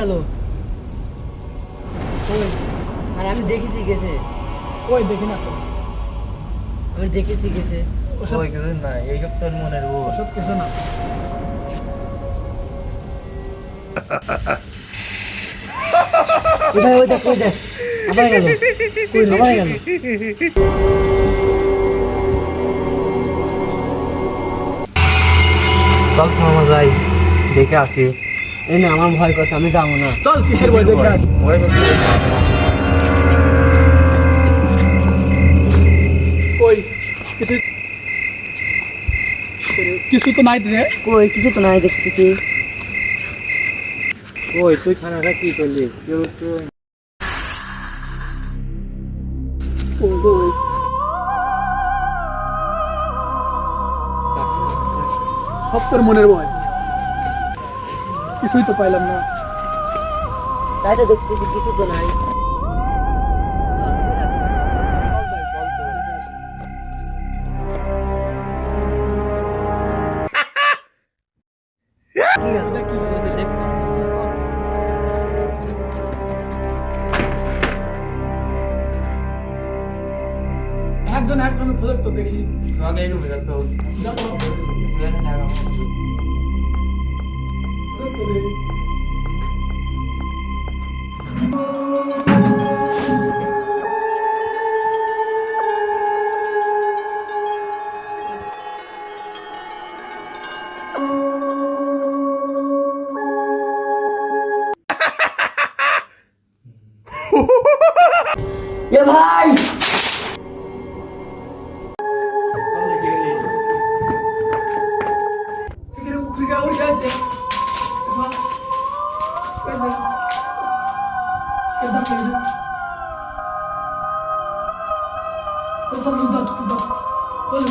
গেল? কই? আর আমি দেখেছি গেছে। কই দেখি না তো। আমি দেখেছি গেছে। ওসব ওই কিছু না, এইসব তোর মনের ভুল। ওসব কিছু না। ওই ভাই ওই দেখ ওই দেখ। আবার গেল। কই রে? আবার গেল। চল মামা যাই, দেখে আসি। এই না আমার ভয় করছে, আমি যাবো না। চল কিসের বই দেখে আসি। ভয় করছে। কই কিছু কিছু তো নাই রে। কই কিছু তো নাই দেখতেছি। ওই তুই খানাটা কি করলি? কেউ তো কই সব তোর মনের বই। কিছুই তো পাইলাম না। তাই তো দেখতেছি কিছু তো নাই। কি হলো? এটা কি হলো? একজন একজন খোঁজে তো দেখি। তোমাকে এই রুমে রাখতে হবে। যাবো। এখানে থাকা। খোঁজে তো দেখি। এ ভাই চল দেখি গেলি। এখানে উঠে উঠে আছে। এবার এবার এবার চল চল চল চল চল